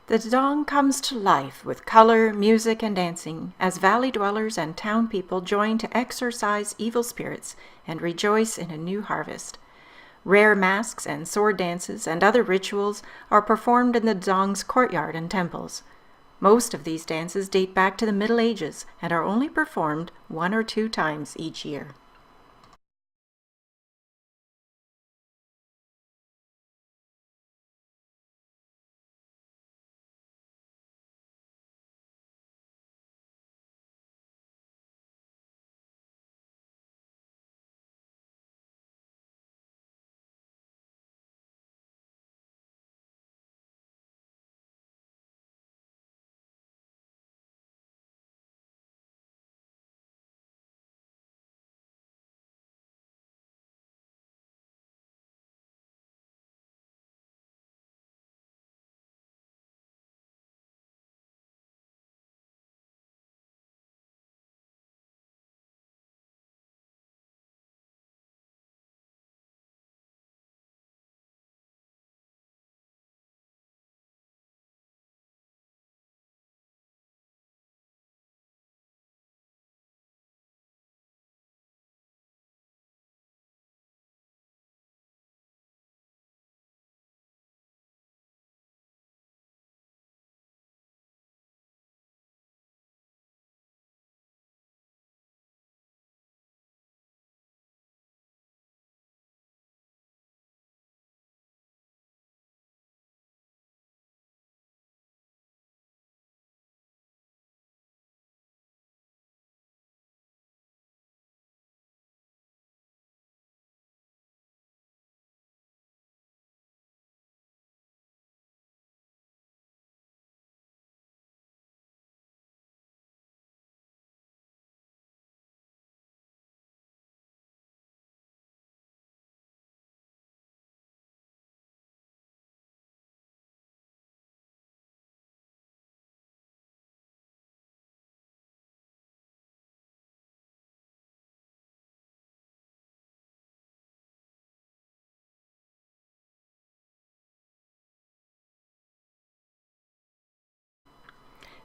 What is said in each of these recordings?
The Dong comes to life with color, music, and dancing as valley dwellers and town people join to exorcise evil spirits and rejoice in a new harvest. Rare masks and sword dances and other rituals are performed in the Dong's courtyard and temples. Most of these dances date back to the Middle Ages and are only performed 1 or 2 times each year.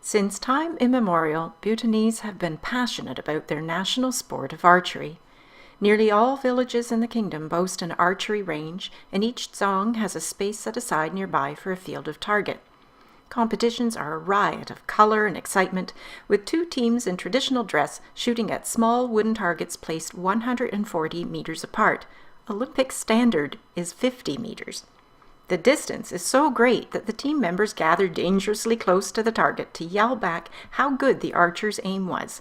Since time immemorial, Bhutanese have been passionate about their national sport of archery. Nearly all villages in the kingdom boast an archery range, and each dzong has a space set aside nearby for a field of target. Competitions are a riot of color and excitement, with 2 teams in traditional dress shooting at small wooden targets placed 140 meters apart. Olympic standard is 50 meters. The distance is so great that the team members gather dangerously close to the target to yell back how good the archer's aim was.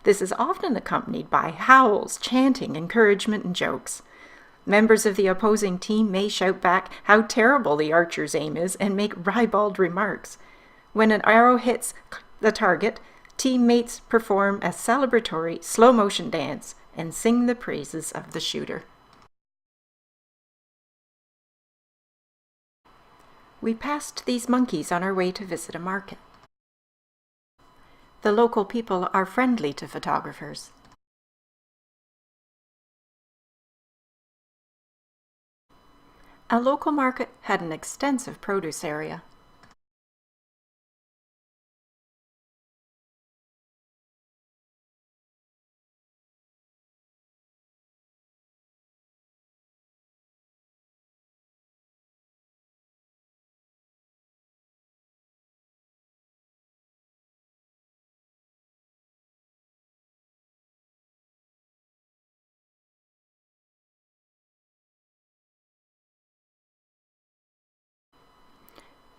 This is often accompanied by howls, chanting, encouragement, and jokes. Members of the opposing team may shout back how terrible the archer's aim is and make ribald remarks. When an arrow hits the target, teammates perform a celebratory slow-motion dance and sing the praises of the shooter. We passed these monkeys on our way to visit a market. The local people are friendly to photographers. A local market had an extensive produce area.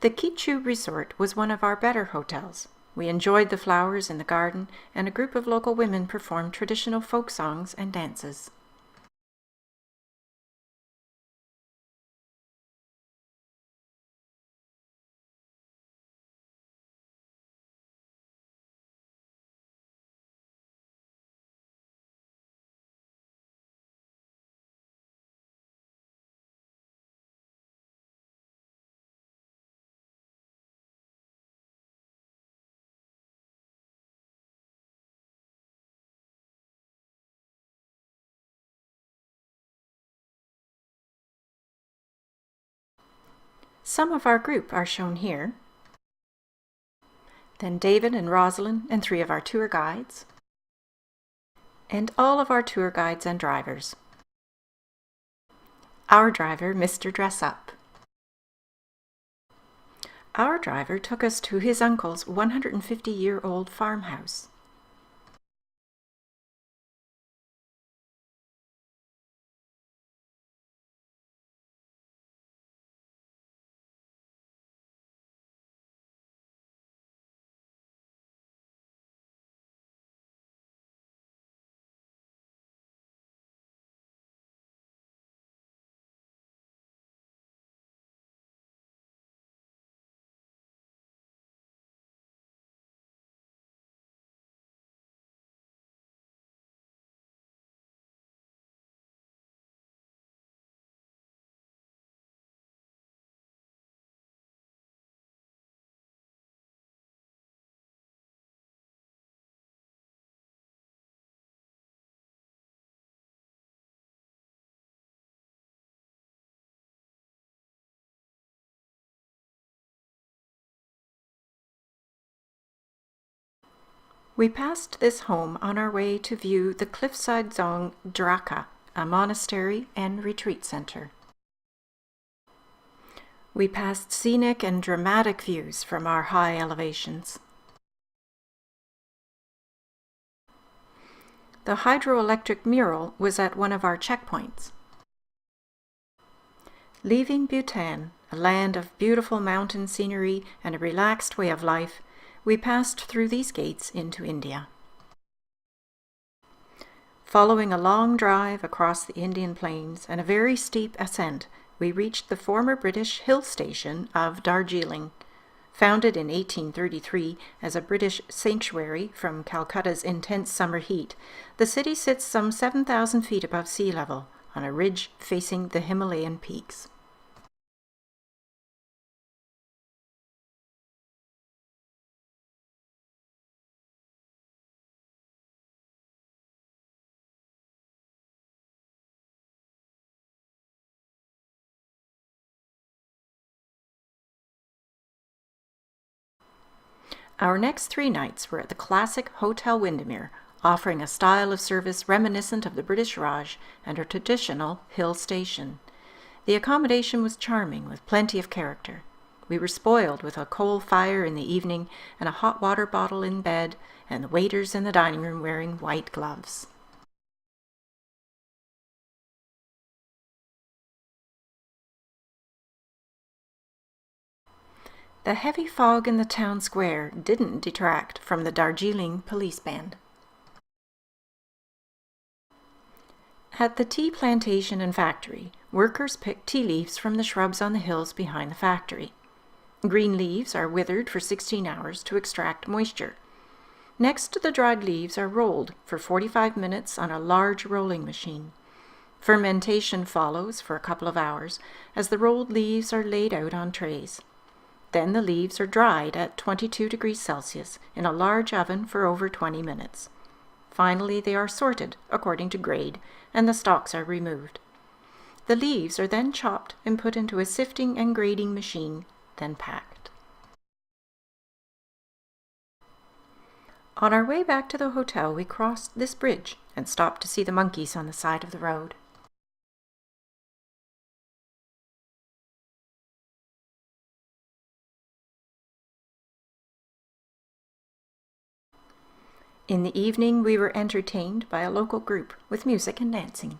The Kichu Resort was one of our better hotels. We enjoyed the flowers in the garden, and a group of local women performed traditional folk songs and dances. Some of our group are shown here. then David and Rosalind and 3 of our tour guides, and all of our tour guides and drivers. Our driver, Mr. Dress Up. Our driver took us to his uncle's 150-year-old farmhouse. We passed this home on our way to view the cliffside Dzong Draka, a monastery and retreat center. We passed scenic and dramatic views from our high elevations. The hydroelectric mural was at one of our checkpoints. Leaving Bhutan, a land of beautiful mountain scenery and a relaxed way of life, we passed through these gates into India. Following a long drive across the Indian plains and a very steep ascent, we reached the former British hill station of Darjeeling. Founded in 1833 as a British sanctuary from Calcutta's intense summer heat, the city sits some 7,000 feet above sea level on a ridge facing the Himalayan peaks. Our next 3 nights were at the classic Hotel Windermere, offering a style of service reminiscent of the British Raj and a traditional hill station. The accommodation was charming, with plenty of character. We were spoiled with a coal fire in the evening and a hot water bottle in bed, and the waiters in the dining room wearing white gloves. The heavy fog in the town square didn't detract from the Darjeeling police band. At the tea plantation and factory, workers pick tea leaves from the shrubs on the hills behind the factory. Green leaves are withered for 16 hours to extract moisture. Next, the dried leaves are rolled for 45 minutes on a large rolling machine. Fermentation follows for a couple of hours as the rolled leaves are laid out on trays. Then the leaves are dried at 22 degrees Celsius in a large oven for over 20 minutes. Finally, they are sorted according to grade, and the stalks are removed. The leaves are then chopped and put into a sifting and grading machine, then packed. On our way back to the hotel, we crossed this bridge and stopped to see the monkeys on the side of the road. In the evening, we were entertained by a local group with music and dancing.